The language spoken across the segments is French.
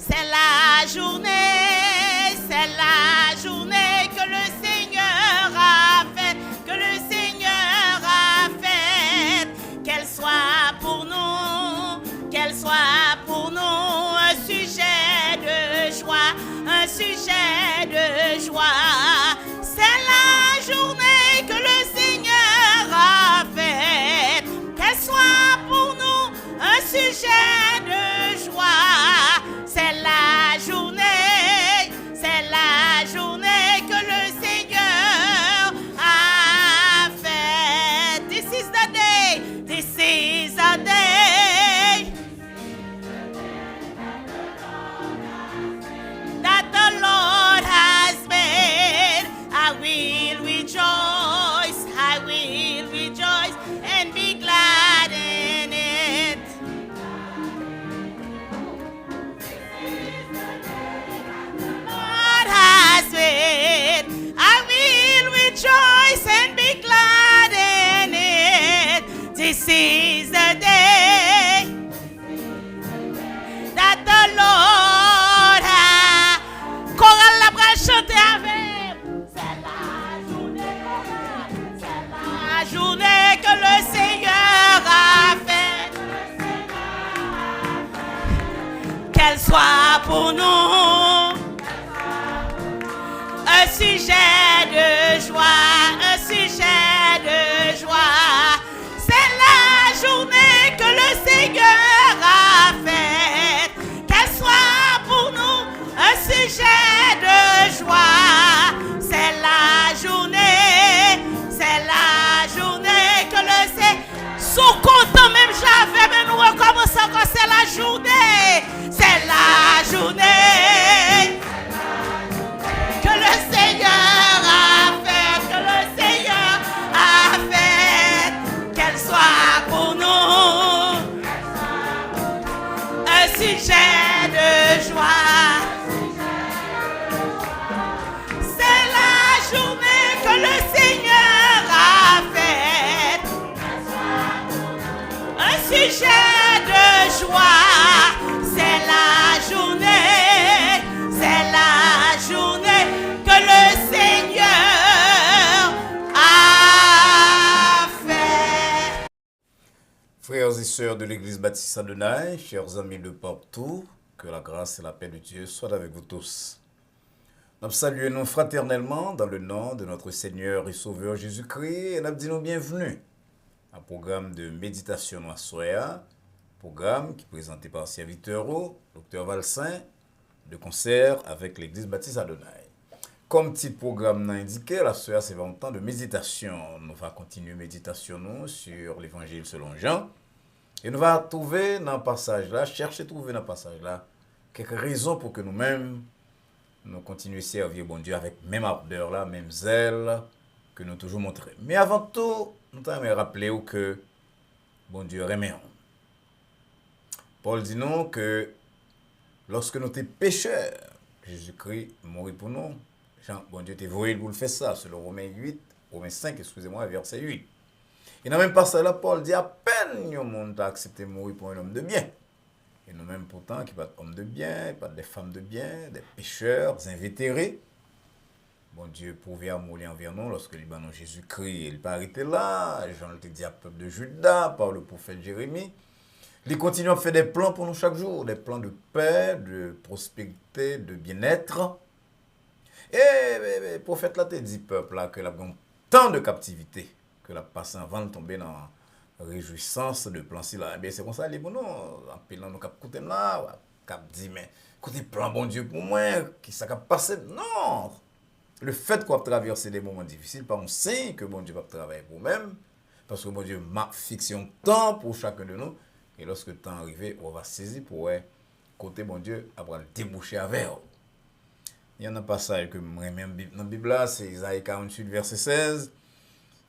C'est la journée que le Seigneur a faite, que le Seigneur a faite. Qu'elle soit pour nous un sujet de joie, un sujet de joie. C'est la journée que le Seigneur a faite. Qu'elle soit pour nous un sujet de joie. C'est la journée que le Seigneur a faite. This is the day that the Lord has made. I will rejoice and be glad in it. Lord has made. I will rejoice and be glad in it. This is the day that the Lord has. Chorale la bras chanter avec. C'est la journée que le Seigneur a faite. Qu'elle soit pour nous un sujet de joie, un sujet de joie. C'est la journée que le Seigneur a faite. Qu'elle soit pour nous un sujet de joie. C'est la journée que le Seigneur. Sous content même j'avais, mais nous recommençons quand c'est la journée. C'est la journée que le Seigneur a fait, qu'elle soit pour nous un sujet de joie. C'est la journée que le Seigneur a faite, un sujet de joie. C'est la journée que le Seigneur a fait. Frères et sœurs de l'Église Baptiste Adonai, chers amis de partout, que la grâce et la paix de Dieu soient avec vous tous. Nous saluons fraternellement dans le nom de notre Seigneur et Sauveur Jésus-Christ et nous disons bienvenue à un programme de méditation à Soya, programme qui est présenté par serviteur Dr Valsin, de concert avec l'Église Baptiste Adonai. Comme petit programme l'a indiqué, la Soya c'est un temps de méditation. Nous allons continuer méditation nous sur l'Évangile selon Jean. Et nous allons trouver dans le passage là, chercher à trouver dans le passage là, quelques raisons pour que nous-mêmes, nous continuions à servir bon Dieu avec même ardeur là, même zèle que nous toujours montré. Mais avant tout, nous allons rappeler que bon Dieu remet. Paul dit nous que lorsque nous étions pécheurs, Jésus-Christ mourit pour nous. Jean, bon Dieu t'est voué pour le faire ça, selon Romains 5, excusez-moi, verset 8. Et dans le même passage là, Paul dit à peine le monde a accepté de mourir pour un homme de bien. Et nous-mêmes pourtant, qui pas d'hommes de bien, pas des femmes de bien, des pécheurs, des invétérés. Bon Dieu pouvait amouler envers nous lorsque le Libanon Jésus-Christ, il pas arrêté là. Jean le dit à peuple de Juda par le prophète Jérémie. Il continue à faire des plans pour nous chaque jour, des plans de paix, de prospérité, de bien-être. Et le prophète là te dit peuple là que la tant de captivité que la passe avant de tomber dans la réjouissance de plan si là. C'est comme ça les bon nous en pilant nous cap côté là, cap dit mais côté plan bon Dieu pour moi qui ça cap passer non. Le fait qu'on traverse des moments difficiles pas on sait que bon Dieu va travailler pour même parce que bon Dieu m'a fixé un temps pour chacun de nous. Et lorsque le temps arrivé, on va saisir pour côté bon Dieu après le déboucher avec. Il y a un passage que même dans la Bible, c'est Isaïe 48, verset 16.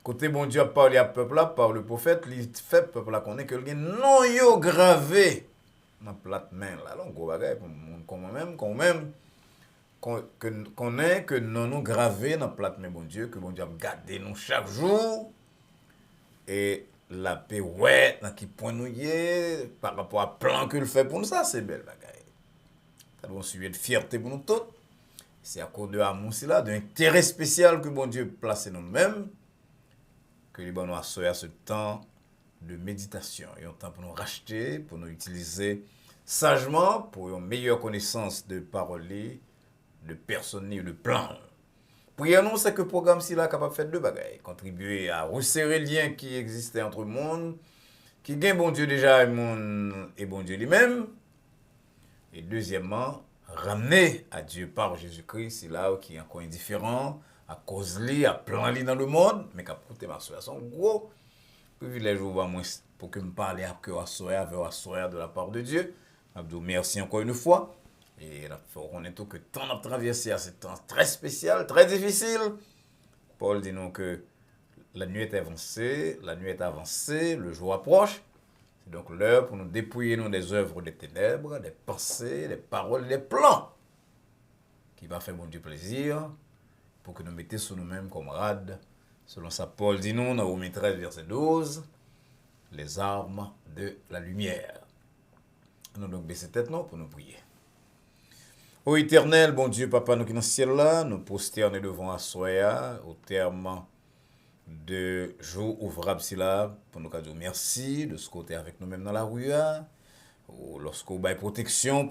Côté bon Dieu a parlé à peuple là, par le prophète, il fait peuple là qu'on est que le non yo gravé dans la plate main là. Donc, on va quand même, qu'on est que non nous gravé dans la plate main bon Dieu, que bon Dieu a gardé nous chaque jour. Et la paix, ouais, dans qui point nous y est, par rapport à plan qu'il fait pour nous, ça, c'est belle bagaille. Ça doit suivre de fierté pour nous tous. C'est à cause de l'amour, là, d'intérêt spécial que bon Dieu place en nous-mêmes, que les bonnes à ce temps de méditation. Et un temps pour nous racheter, pour nous utiliser sagement, pour une meilleure connaissance de paroles, de personnes et de plans. Prions-nous, c'est que le programme ci là capable de faire deux bagailles. Contribuer à resserrer le lien qui existait entre le monde, qui gagne bon Dieu déjà et bon Dieu lui-même. Et deuxièmement, ramener à Dieu par Jésus-Christ, c'est là qui est encore indifférent, à cause li, à plan li dans le monde, mais qu'à porter ma soeur. C'est un gros privilège pour que me parle à cœur à soeur, vers à soeur de la part de Dieu. Abdou, merci encore une fois. Et on est tout que temps à traverser à ce temps très spécial, très difficile. Paul dit nous que la nuit est avancée, le jour approche. C'est donc l'heure pour nous dépouiller nous des œuvres des ténèbres, des pensées, des paroles, des plans qui va faire mon Dieu plaisir pour que nous mettions sur nous-mêmes comme rades. Selon ça, Paul dit nous dans Romains 13, verset 12, les armes de la lumière. Nous donc baisser tête non pour nous prier. Ô éternel, bon Dieu, Papa, nous qui dans le ciel là, nous prosterner devant Assoya au terme de jour ouvrable si là, pour nous dire merci de ce côté avec nous-mêmes dans la rue, lorsqu'on baille protection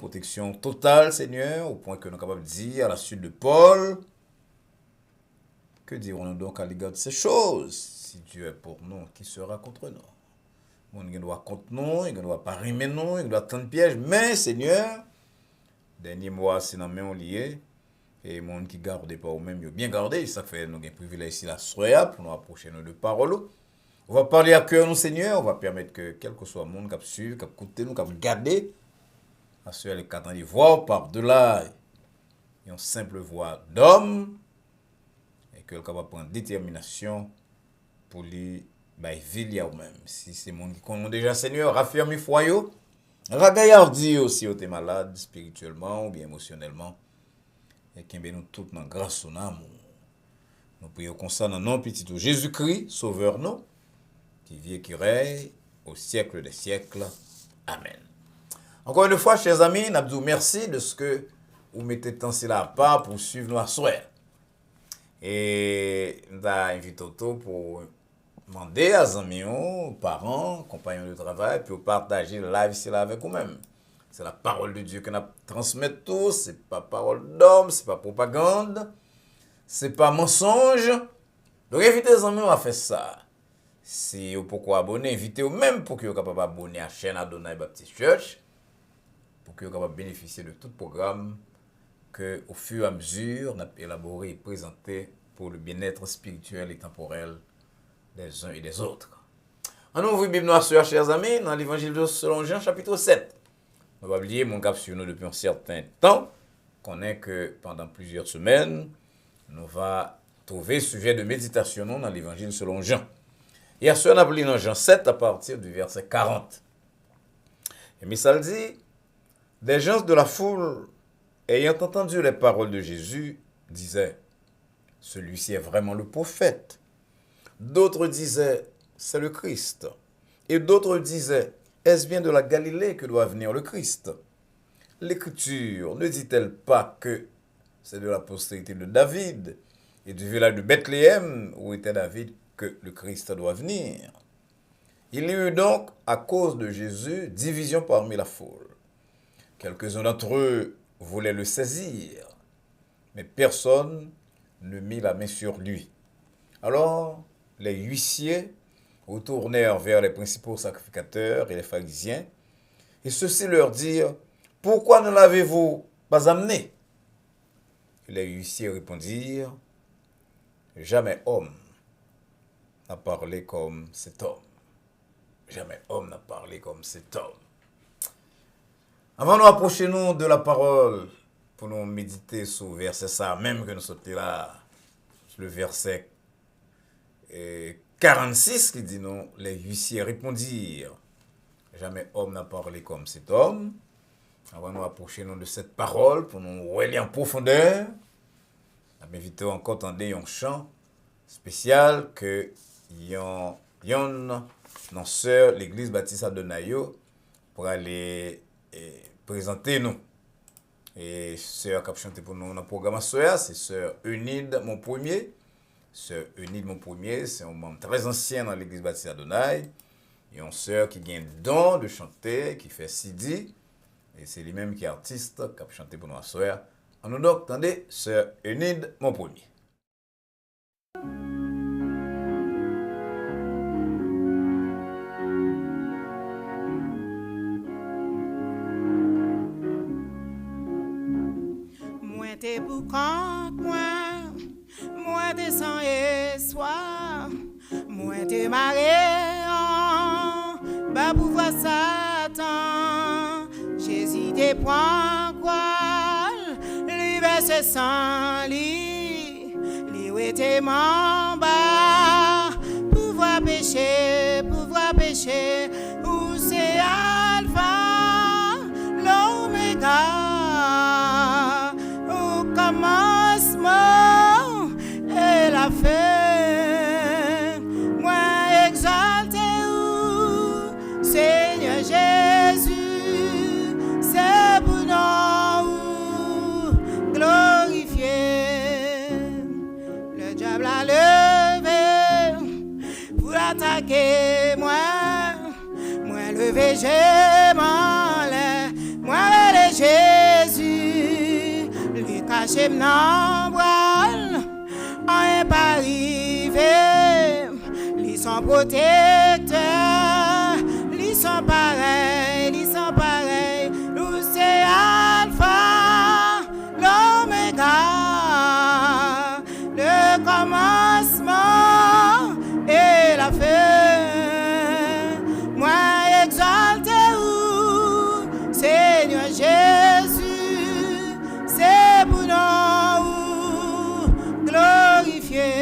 totale, Seigneur, au point que nous sommes capables de dire à la suite de Paul, que dirons-nous donc à l'égard de ces choses? Si Dieu est pour nous, qui sera contre nous? Mon Dieu doit contre nous, il ne doit pas rimer nous, il doit tendre piège, mais Seigneur, dernier mois, c'est dans main lié. Et les gens qui gardent pas eux-mêmes, ils ont bien gardé. Ça fait nous un privilège ici la soirée pour nous approcher de paroles. On va parler à cœur, nous, Seigneur. On va permettre que, quel que soit le monde qui suit, qui écoute nous, qui regarde, à ceux qui attendent de voir par-delà une simple voix d'homme, et que le capable prendre détermination pour lui, vivre eux-mêmes. Si c'est monde qui connaît déjà, Seigneur, raffermi foi, ragaillardi aussi, au malade spirituellement ou bien émotionnellement. Et qui nous toutes dans grâce son amour. Nous prions comme ça dans nom petit de Jésus-Christ, sauveur nous, qui vit et qui règne au siècle des siècles. Amen. Encore une fois, chers amis, Nabdou, merci de ce que vous mettez tant cela à part pour suivre nous à soir. Et nous avons invité autour pour demander à amis, parents, compagnons de travail, puis partager le live ici là avec vous-même. C'est la parole de Dieu que nous transmettons tous. Ce n'est pas parole d'homme, ce n'est pas propagande, ce n'est pas mensonge. Donc, invitez les amis à faire ça. Si vous pouvez abonner, invitez-vous même pour que vous soyez capable d'abonner à la chaîne Adonai Baptist Church, pour que vous soyez capable de bénéficier de tout programme que, au fur et à mesure, nous avons élaboré et présenté pour le bien-être spirituel et temporel des uns et des autres. On ouvre la Bible noire, chers amis, dans l'évangile selon Jean, chapitre 7. On va oublier mon cap sur nous depuis un certain temps. Qu'on est que pendant plusieurs semaines, nous va trouver sujet de méditation dans l'évangile selon Jean. Hier soir, on a appelé dans Jean 7 à partir du verset 40. Et Missal dit, des gens de la foule, ayant entendu les paroles de Jésus, disaient, celui-ci est vraiment le prophète. D'autres disaient, c'est le Christ. Et d'autres disaient, est-ce bien de la Galilée que doit venir le Christ? L'Écriture ne dit-elle pas que c'est de la postérité de David et du village de Bethléem où était David que le Christ doit venir? Il y eut donc, à cause de Jésus, division parmi la foule. Quelques-uns d'entre eux voulaient le saisir, mais personne ne mit la main sur lui. Alors, les huissiers retournèrent vers les principaux sacrificateurs et les pharisiens, et ceux-ci leur dirent, « Pourquoi ne l'avez-vous pas amené ?» Les huissiers répondirent, « Jamais homme n'a parlé comme cet homme. Jamais homme n'a parlé comme cet homme. » Avant de nous approcher nous de la parole, pour nous méditer sur le verset ça, même que nous sommes là, le verset 46 qui dit non, les huissiers répondirent, jamais homme n'a parlé comme cet homme. Avant de nous approcher nous de cette parole, pour nous relier en profondeur, nous m'invitons encore à entendre un chant spécial que yon nos sœurs l'église baptiste Adonai pour aller présenter nous. Et sœur qui a chanté pour nous dans le programme soir, c'est sœur Eunide, mon premier. Sœur Eunide, mon premier, c'est un membre très ancien dans l'église baptiste Adonai. Et une sœur qui a un don de chanter, qui fait Sidi. Et c'est lui-même qui est artiste, qui a chanté pour nous à soir. En nous donc, attendez, sœur Eunide, mon premier. Moi t'es pour quand moi t'es sans espoir, moi t'es maré bah pour voir Satan, Jésus t'es point quoi, lui verse sans lit, lui t'es bas, pouvoir pécher, où c'est Alpha, l'Oméga. Commencement et la fin, moi exalté ou Seigneur Jésus, c'est pour nous glorifier. Le diable a levé pour attaquer moi levé j'ai mal, moi le Jésus. Caché m'en voile, en pas arrivé, ils sont protecteurs, ils sont pareils, nous c'est Alpha, l'Oméga, le commencement et la fin, moi exalté ou Seigneur Jésus. C'est pour nous glorifier.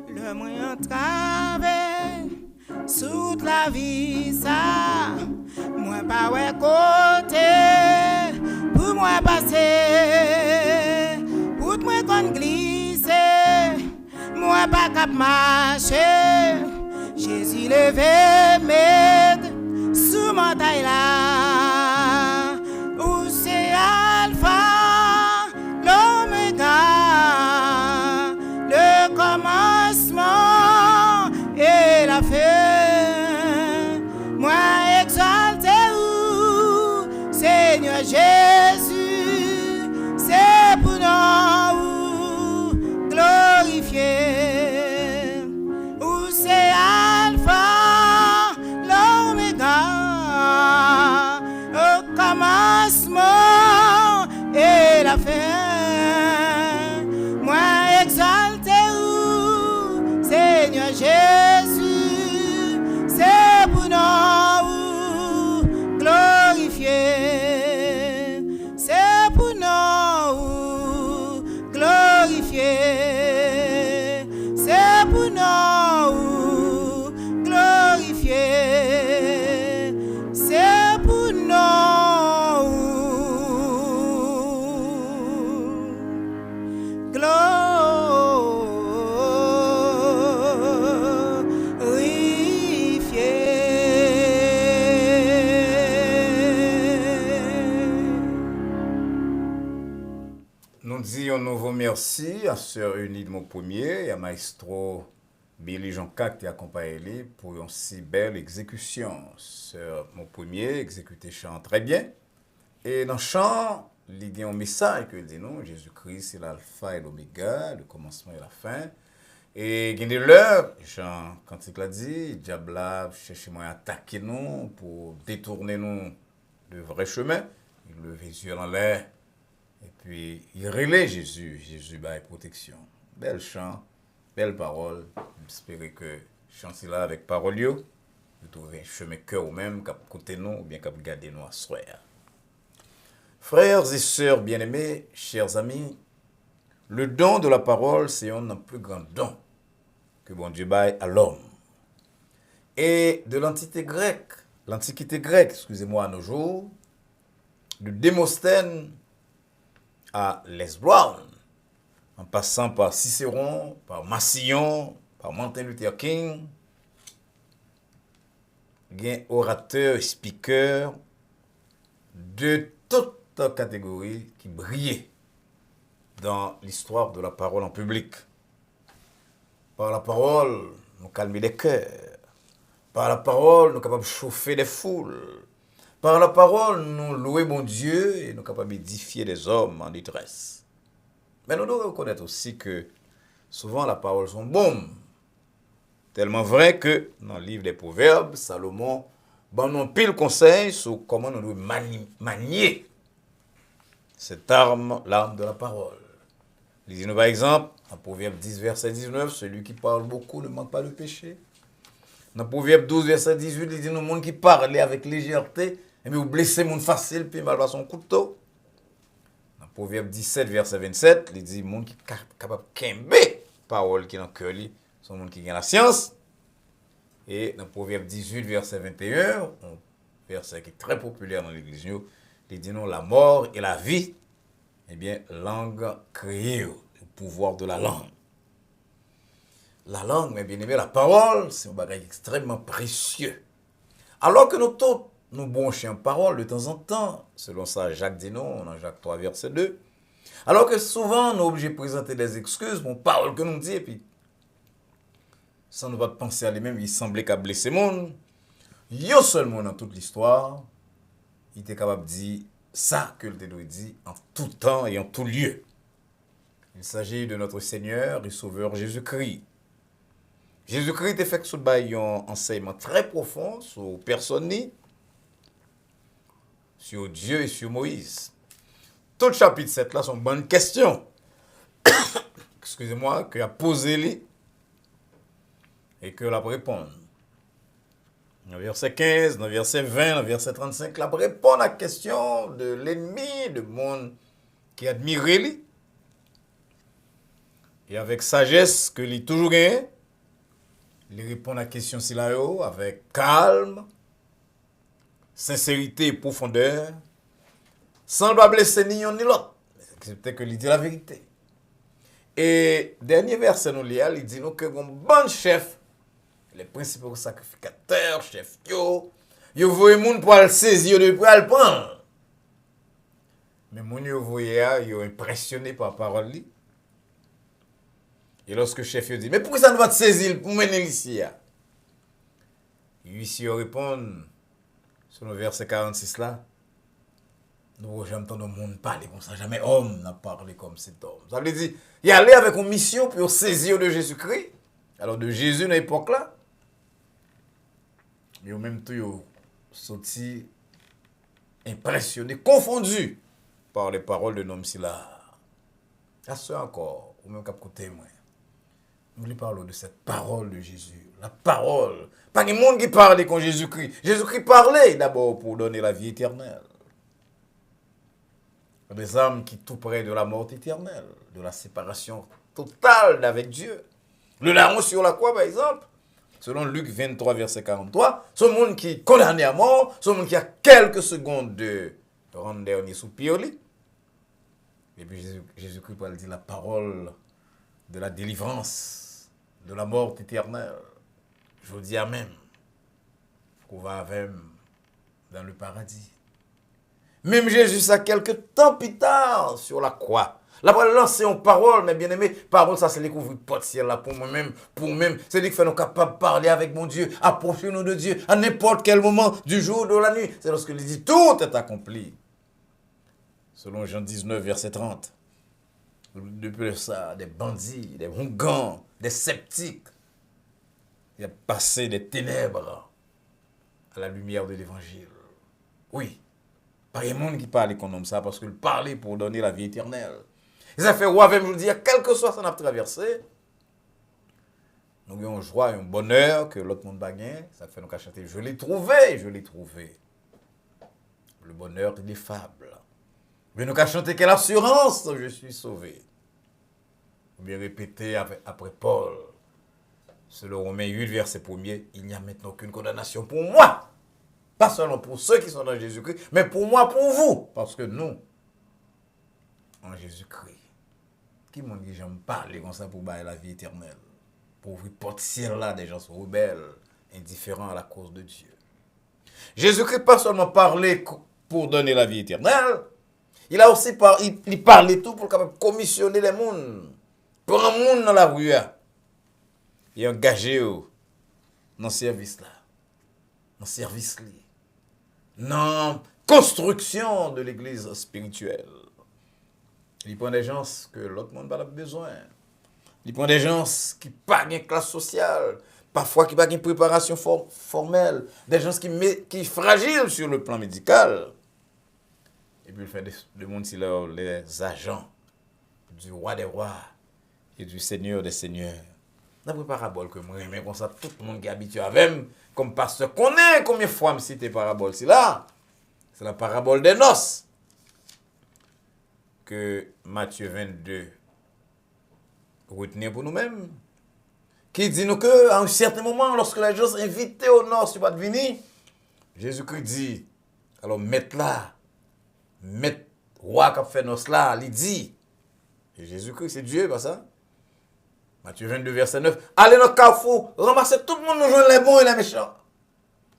Le moyen de travailler toute la vie, ça, moi pas ouais côté, pour moi passer, pour moi qu'on glisse. Moi pas cap marcher, Jésus levé m'aide sous montagne là, où c'est Alpha, l'Oméga, le commencement et la fin. Moi exalté où Seigneur Jésus, c'est pour nous glorifier. Où c'est Alpha, l'Oméga, au commencement et la fin. Moi exalté où Seigneur Jésus, c'est pour nous glorifier. C'est pour nous glorifier. C'est pour nous glorifier. C'est pour nous Nous disons un nouveau merci à Sœur Eunide mon premier et à Maestro Billy Jean-Cac qui accompagne pour une si belle exécution. Sœur mon premier exécuté chant très bien. Et dans le chant, il y a un message que dit nous, Jésus-Christ c'est l'alpha et l'oméga, le commencement et la fin. Et il y a de l'heure, Jean, quand il a dit, le diable a cherché à attaquer nous pour détourner nous de vrai chemin. Il levait les yeux en l'air. Et puis, il relaie Jésus. Jésus a protection. Bel chant, belle parole. J'espère que chanter là avec parole, vous trouvez un chemin cœur ou même, qui côté nous, ou bien qui garder nous à soir. Frères et sœurs bien-aimés, chers amis, le don de la parole, c'est un plus grand don que bon Dieu baille à l'homme. Et de l'antiquité grecque, excusez-moi, à nos jours, de Démosthène à Les Brown, en passant par Cicéron, par Massillon, par Martin Luther King, un orateur, speaker de toute catégorie qui brillait dans l'histoire de la parole en public. Par la parole, nous calmer les cœurs. Par la parole, nous sommes capables de chauffer les foules. Par la parole, nous louer mon Dieu et nous sommes capables d'édifier les hommes en détresse. Mais nous devons reconnaître aussi que souvent la parole sont bonnes. Tellement vrai que dans le livre des Proverbes, Salomon donne pile conseil sur comment nous devons manier cette arme, l'arme de la parole. Lisez-nous par exemple, en Proverbe 10, verset 19, celui qui parle beaucoup ne manque pas de péché. Dans Proverbe 12, verset 18, il dit, nous, monde qui parle avec légèreté, et bien vous blessez mon facile, puis mal à son couteau. Dans Proverbe 17, verset 27, il dit, monde qui est capable de kembe, parole qui est dans le cœur, c'est un monde qui gagne la science. Et dans Proverbe 18, verset 21, un verset qui est très populaire dans l'église, il dit, non, la mort et la vie, eh bien, langue créée, le pouvoir de la langue. La langue, mais bien aimé, la parole, c'est un bagage extrêmement précieux. Alors que nous tous, nous bronchons en parole de temps en temps, selon ça, Jacques dit non, dans Jacques 3, verset 2. Alors que souvent, nous sommes obligés de présenter des excuses pour une parole que nous dit, et puis, sans nous pas penser à lui-même, il semblait qu'à blesser le monde. Il y a seulement dans toute l'histoire, il était capable de dire ça que le doit dit en tout temps et en tout lieu. Il s'agit de notre Seigneur et Sauveur Jésus-Christ. Jésus-Christ est fait sous un enseignement très profond sur personne, sur Dieu et sur Moïse. Tout le chapitre 7 là sont bonnes questions. Excusez-moi, qu'il a posé et que la répondre. Dans verset 15, dans verset 20, dans verset 35, la répond à la question de l'ennemi, de monde qui admire lui. Et avec sagesse que lui toujours gagné, il répond à la question si là avec calme, sincérité et profondeur, sans ne pas blesser ni l'un ni l'autre. C'est que il dit la vérité. Et dernier verset nous lit, il dit nous que un bon chef, les principaux sacrificateurs, chef yo voyez moun pour le saisir de pour le prendre. Mais moun yo voyé yo impressionné par la parole li. Et lorsque le chef dit mais pourquoi ça ne va te saisir pour mener ici? Ici répond sur le verset 46 là. Nous jamais entendu monde parler comme ça, jamais homme n'a parlé comme cet homme. Ça veut dire il allait avec une mission pour saisir de Jésus-Christ. Alors de Jésus dans l'époque là. Mais au même temps, ils sont sortis impressionnés, confondus par les paroles de l'homme si là. À ce encore, ou même qu'à côté moi. Nous lui parlons de cette parole de Jésus. La parole. Pas de monde qui parlait con Jésus-Christ. Jésus-Christ parlait d'abord pour donner la vie éternelle. Des âmes qui tout près de la mort éternelle, de la séparation totale d'avec Dieu. Le larron sur la croix, par exemple. Selon Luc 23, verset 43, ce monde qui est condamné à mort, ce monde qui a quelques secondes de rendre dernier soupir. Et puis Jésus-Christ va dire la parole de la délivrance, de la mort éternelle. Je vous dis Amen. Qu'on va avec dans le paradis. Même Jésus, ça quelques temps plus tard sur la croix. La parole lancée en parole, mes bien-aimés, parole, ça c'est découvrir pas de ciel là pour moi-même, c'est dit que fait nous capables de parler avec mon Dieu, approcher nous de Dieu à n'importe quel moment du jour ou de la nuit. C'est lorsque il dit tout est accompli. Selon Jean 19, verset 30. Depuis ça, des bandits, des rougans, des sceptiques, il a passé des ténèbres à la lumière de l'évangile. Oui, pas un monde qui parle comme ça parce qu'il parlait pour donner la vie éternelle. Et ça fait, ouais, je vous dis, quel que soit ça n'a traversé, nous avons une joie et un bonheur que l'autre monde baguette. Ça fait nous chanter, je l'ai trouvé, je l'ai trouvé. Le bonheur ineffable. Mais nous avons chanter quelle assurance, je suis sauvé. Ou bien répéter après Paul, selon Romains 8, verset 1er, il n'y a maintenant aucune condamnation pour moi. Pas seulement pour ceux qui sont dans Jésus-Christ, mais pour moi, pour vous. Parce que nous, en Jésus-Christ, Qui m'a dit, j'aime parler comme ça pour bailler la vie éternelle. Pour ouvrir porte ciel là, des gens sont rebelles, indifférents à la cause de Dieu. Jésus-Christ pas seulement parlé pour donner la vie éternelle, il a aussi il parlait tout pour capable commissionner les mondes. Pour un monde dans la rue, et engager dans ce service-là, dans ce service-là, dans la construction de l'église spirituelle. Il prend des gens que l'autre monde n'a pas besoin. Il prend des gens qui n'ont pas de classe sociale, parfois qui n'ont pas de préparation formelle, des gens qui sont fragiles sur le plan médical. Et puis il fait de monde les agents du roi des rois et du seigneur des seigneurs. Dans la parabole que moi, mais comme ça, tout le monde qui est habitué avec moi, comme pasteur connaît combien de fois me cite parabole, c'est là. C'est la parabole des noces. Que Matthieu 22 retenir pour nous-mêmes. Qui dit nous que à un certain moment, lorsque les gens sont invités au nord, tu vas venir, Jésus-Christ dit, alors mettre là, mettre roi qui a fait nos là, il dit, et Jésus-Christ, c'est Dieu, pas ça? Matthieu 22, verset 9, allez dans le carrefour, ramassez tout le monde, nous jouons les bons et les méchants.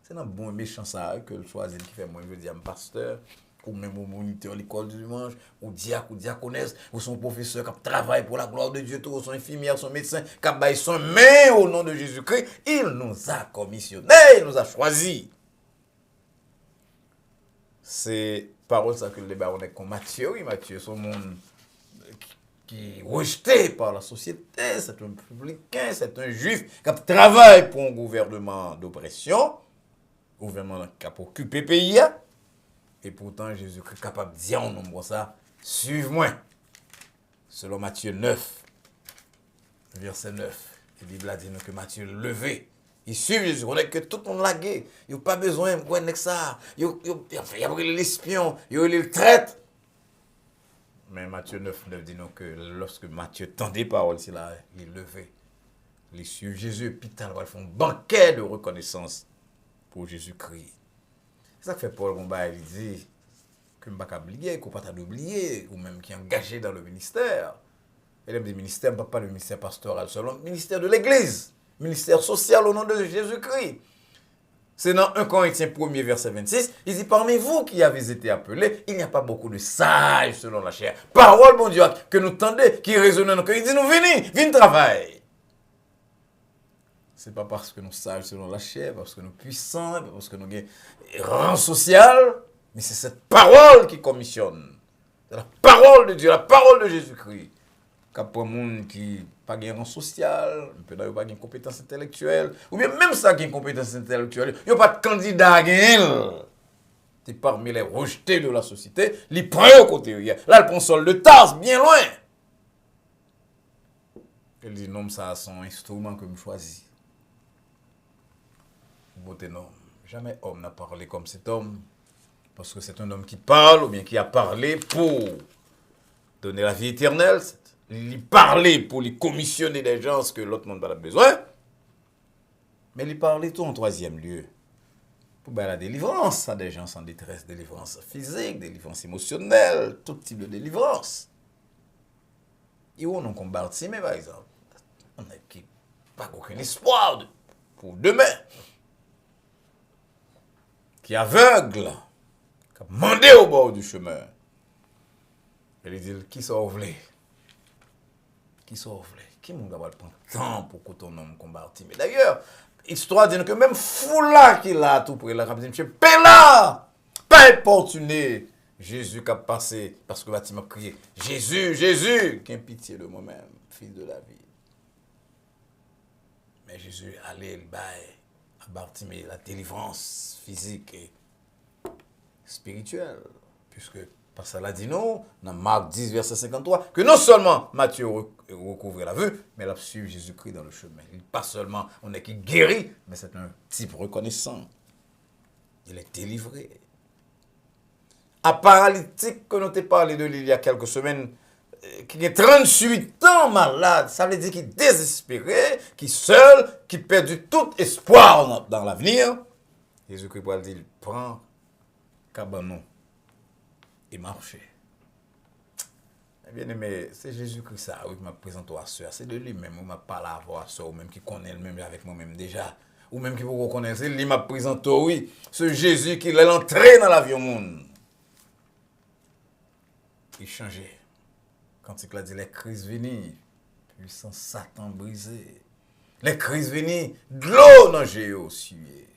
C'est dans le bon et méchant ça que le choisir qui fait moi, je veux dire, un pasteur, ou même au moniteur de l'école du dimanche, ou diacre, ou diaconesse, ou son professeur qui travaille pour la gloire de Dieu, ou son infirmière, son médecin, qui a son main au nom de Jésus-Christ, il nous a commissionnés, il nous a choisis. C'est parole ça que le débat on est comme Matthieu, oui, Matthieu, son monde qui est rejeté par la société, c'est un républicain, c'est un juif qui travaille pour un gouvernement d'oppression, gouvernement qui a occupé le pays. Et pourtant, Jésus-Christ est capable de dire en nombre ça, suive-moi. Selon Matthieu 9, verset 9, la Bible a dit que Matthieu levé. Il suit Jésus. On est que tout le monde lagué. Il n'y a pas besoin de ça. Il y a l'espion, il y a le traite. Mais Matthieu 9, 9 dit que lorsque Matthieu tendait parole, c'est là, il est levé. Il suit Jésus, puis il va faire un banquet de reconnaissance pour Jésus-Christ. C'est ça que fait Paul Gomba, il dit que je ne peux pas oublier, qu'on ne peut pas oublier, ou même qui est engagé dans le ministère. Et même des ministères, ne pas le ministère pastoral seulement, le ministère de l'Église, ministère social au nom de Jésus-Christ. C'est dans 1 Corinthiens 1er, verset 26, il dit, parmi vous qui avez été appelés, il n'y a pas beaucoup de sages selon la chair. Parole, bon Dieu, que nous tendez, qui résonne dans nos cœurs. Il dit, nous venez travailler. Ce n'est pas parce que nous sages selon la chair, parce que nous puissants, parce que nous avons rang social, mais c'est cette parole qui commissionne. C'est la parole de Dieu, la parole de Jésus-Christ. Qu'après un monde qui n'a pas de rang social, peut-être pas de compétences intellectuelles, ou bien même ça qui a une compétence intellectuelle, il n'y a pas de candidat à gagner. C'est parmi les rejetés de la société, les prend au côté. Là, le console de tasse, bien loin. Elle dit, non, ça a son instrument que je choisis. Beauté non. Jamais homme n'a parlé comme cet homme. Parce que c'est un homme qui parle ou bien qui a parlé pour donner la vie éternelle. Il parlait pour lui commissionner des gens que l'autre monde n'a pas besoin. Mais il parlait tout en troisième lieu. Pour la délivrance à des gens sans détresse, délivrance physique, délivrance émotionnelle, tout type de délivrance. Et où on combat mais par exemple, on n'a pas aucun espoir pour demain. Qui est aveugle, qui a demandé au bord du chemin. Elle dit, qui sauve les? Qui sauve les? Qui m'a prendre temps pour que ton homme combatte? Mais d'ailleurs, histoire dit que même Foula qui l'a tout pour il a dit, monsieur, Pella, pas importuné. Jésus qui a passé, parce que bâtiment crié, Jésus, Jésus, qui a pitié de moi-même, fils de la vie. Mais Jésus allait le bail. Bartimée, la délivrance physique et spirituelle. Puisque, parce que là dit non, dans Marc 10, verset 53, que non seulement Matthieu recouvrait la vue, mais il a suivi Jésus-Christ dans le chemin. Pas seulement on est qui guérit, mais c'est un type reconnaissant. Il est délivré. Un paralytique que nous t'ai parlé de lui il y a quelques semaines, qui est 38 ans malade, ça veut dire qu'il est désespéré, qu'il est seul, qu'il perd tout espoir dans l'avenir. Jésus-Christ va dire, il prend cabanon et marche. Bien aimé, c'est Jésus-Christ ça, oui, qui m'a présenté à sœur. C'est de lui-même, ou m'a parlé à sœur, ou même qui connaît le même avec moi-même déjà. Ou même qui vous reconnaître, c'est lui m'a présenté, oui, ce Jésus qui est entré dans la vie au monde. Il changeait. Quand il a dit les crises venues, puissant Satan brisé. Les crises venues, de l'eau dans Géo sué.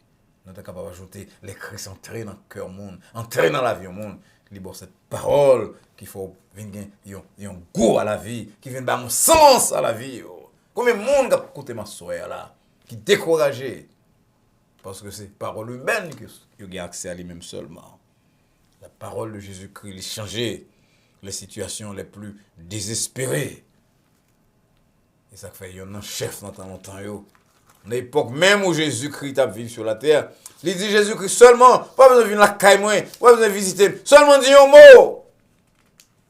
Nous sommes capables d'ajouter les crises entrées dans le cœur monde, entrées dans la vie au monde. Libre cette parole qu'il faut venir un goût à la vie, qui vient donner un sens à la vie. Combien de monde a écouté ma soeur là, qui découragé parce que c'est parole humaine qui a accès à lui-même seulement. La parole de Jésus-Christ, il changeait les situations les plus désespérées. Et ça fait qu'il y a un chef dans longtemps. À l'époque même où Jésus-Christ a vécu sur la terre, il dit Jésus-Christ seulement, pas besoin de venir la caille, pas besoin de visiter, seulement dire un mot.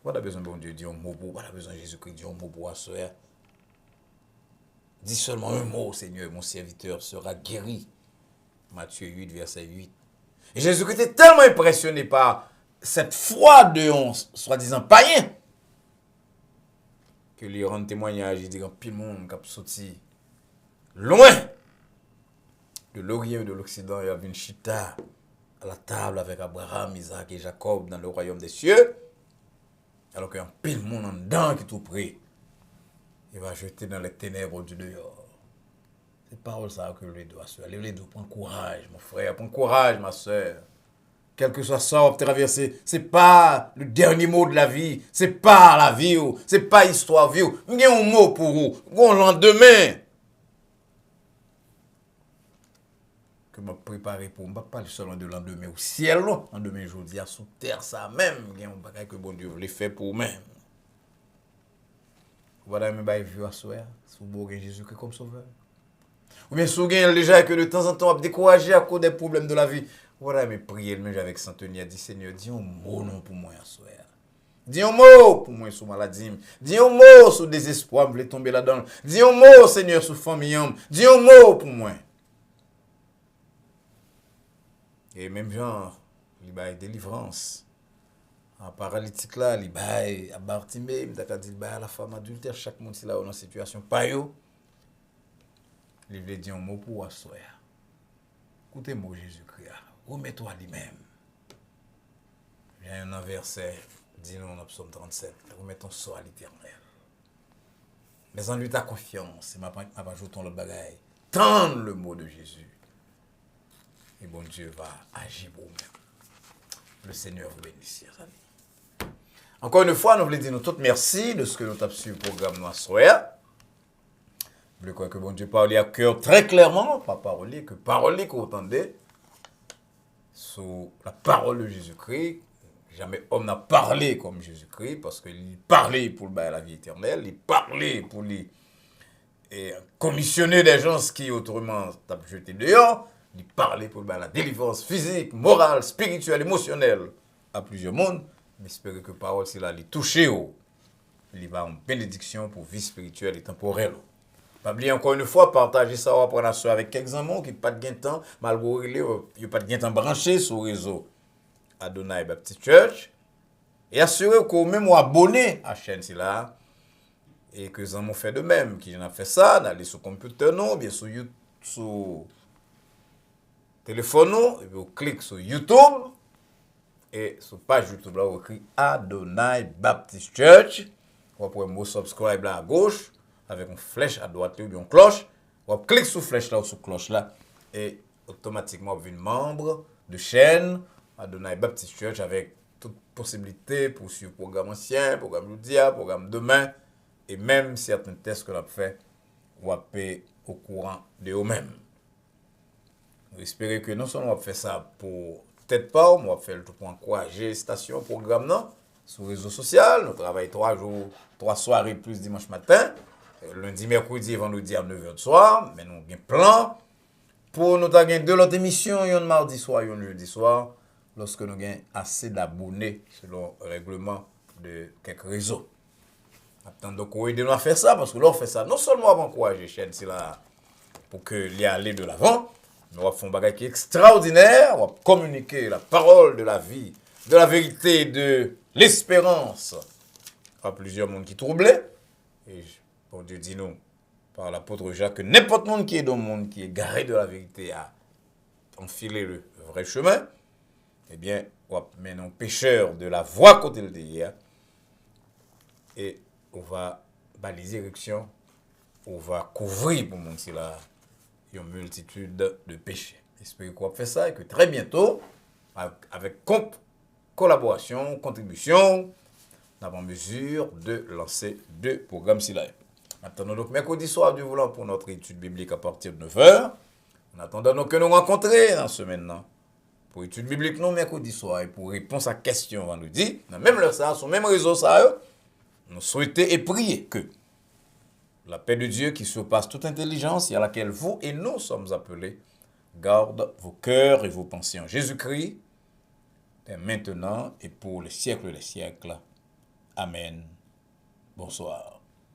Pas besoin de bon Dieu dire un mot pour, pas besoin de Jésus-Christ dire un mot pour assurer. Dis seulement un mot, Seigneur, mon serviteur sera guéri. Matthieu 8, verset 8. Et Jésus-Christ était tellement impressionné par cette foi de soi-disant païen que lui rend témoignage, il dit qu'un pile monde qui a sorti loin de l'Orient et de l'Occident, il y avait une chita à la table avec Abraham, Isaac et Jacob dans le royaume des cieux, alors qu'il y a un pile monde en dedans qui est tout près. Il va jeter dans les ténèbres du dehors. C'est parole ça que les doigts se lève les doigts, prends courage, mon frère, prends courage, ma soeur. Quel que soit ça, on va traverser. C'est pas le dernier mot de la vie. C'est pas la vie. C'est pas histoire vie. Il y a un mot pour vous. Bon lendemain. Que m'a préparé pour moi. Pas seulement de lendemain au ciel. Lendemain, je dis à sous terre, ça même. Il y a un bagage que bon Dieu voulait faire pour même. Voilà, mes bails vieux à soi. Sous Bourg Jésus-Christ comme sauveur. Ou bien sous déjà que de temps en temps, on va décourager à cause des problèmes de la vie. Voilà, mes prières, même avec Saint-Denis, a dit Seigneur, dis un mot non pour moi, soeur. Dis un mot pour moi sur maladie. Dis un mot sur désespoir, je voulais tomber là-dedans. Dis un mot, Seigneur, sur famille. Dis un mot pour moi. Et même genre, il y a délivrance. En paralytique là, il y a Bartimée, il y a la femme adultère, chaque monde là dans une situation pas yo. Il veut dire un mot pour moi, soeur. Écoutez-moi, Jésus-Christ. Remets-toi à lui-même. Il y a un verset, dit-nous dans Psaume 37, remets ton sort à l'Éternel. Mais en lui ta confiance, et m'a pas ajouté ton bagaille. Tends le mot de Jésus. Et bon Dieu va agir pour vous-même. Le Seigneur vous bénisse, chers amis. Encore une fois, nous voulons dire nous toutes merci de ce que nous avons su le programme de notre soeur. Nous voulons que bon Dieu parle à cœur très clairement, pas parler, que parler qu'on entendait. Sur la parole de Jésus-Christ. Jamais homme n'a parlé comme Jésus-Christ parce qu'il parlait pour la vie éternelle, il parlait pour lui et commissionner des gens qui autrement t'ont jeté dehors, il parlait pour la délivrance physique, morale, spirituelle, émotionnelle à plusieurs mondes. Mais j'espère que parole c'est là, il touche, il va en bénédiction pour vie spirituelle et temporelle. Pas oublier encore une fois, partager ça après la soirée avec quelques amis qui n'ont pas de gain de temps, malgré ils n'ont pas de gain de temps branché sur le réseau Adonai Baptist Church. Et assurez que même vous abonnez à la chaîne là et que les amis fait de même, qui ont fait ça, d'aller sur le computer, non, bien sur YouTube, sur téléphone, et puis vous cliquez sur YouTube et sur la page YouTube là, vous écrit Adonai Baptist Church. Vous pouvez me subscribe là à gauche. Avec une flèche à droite ou bien une cloche, on clique sur flèche là ou sur cloche là et automatiquement vous êtes membre de chaîne Adonai Baptist Church avec toute possibilité pour suivre le programme ancien, programme Loudia, programme demain et même certains tests que l'on a fait, vous êtes au courant de eux-mêmes. J'espère que non seulement on va faire ça pour peut-être pas, on va faire le tout pour encourager station programme non sur les réseaux sociaux, nous travaillons 3 jours, 3 soirées plus dimanche matin. Lundi, mercredi et vendredi à 9h du soir. Mais nous avons un plan pour nous avoir 2 autres émissions, un mardi soir et un jeudi soir, lorsque nous avons assez d'abonnés selon le règlement de quelques réseaux. Attendons qu'on aide nous à faire ça, parce que l'on fait ça non seulement pour encourager la chaîne, c'est là pour qu'elle aille de l'avant, mais on va faire un bagage qui est extraordinaire, on va communiquer la parole de la vie, de la vérité, de l'espérance à plusieurs mondes qui troublent. Et bon Dieu dit nous, par l'apôtre Jacques, que n'importe monde qui est dans le monde, qui est garé de la vérité, à enfiler le vrai chemin, eh bien, on va mener un pécheur de la voie côté le hier. Et on va baliser l'érection, on va couvrir pour mon là une multitude de péchés. J'espère qu'on va faire ça et que très bientôt, avec collaboration, contribution, nous avons mesure de lancer 2 programmes SILA. Maintenant, donc, mercredi soir, Dieu voulant, pour notre étude biblique à partir de 9h. En attendant donc que nous rencontrions dans ce maintenant pour étude biblique, non, mercredi soir, et pour réponse à questions vendredi, dans même leur ça, sur le même réseau, ça, nous souhaitons et prier que la paix de Dieu qui surpasse toute intelligence et à laquelle vous et nous sommes appelés, garde vos cœurs et vos pensées en Jésus-Christ, dès maintenant et pour les siècles des siècles. Amen. Bonsoir.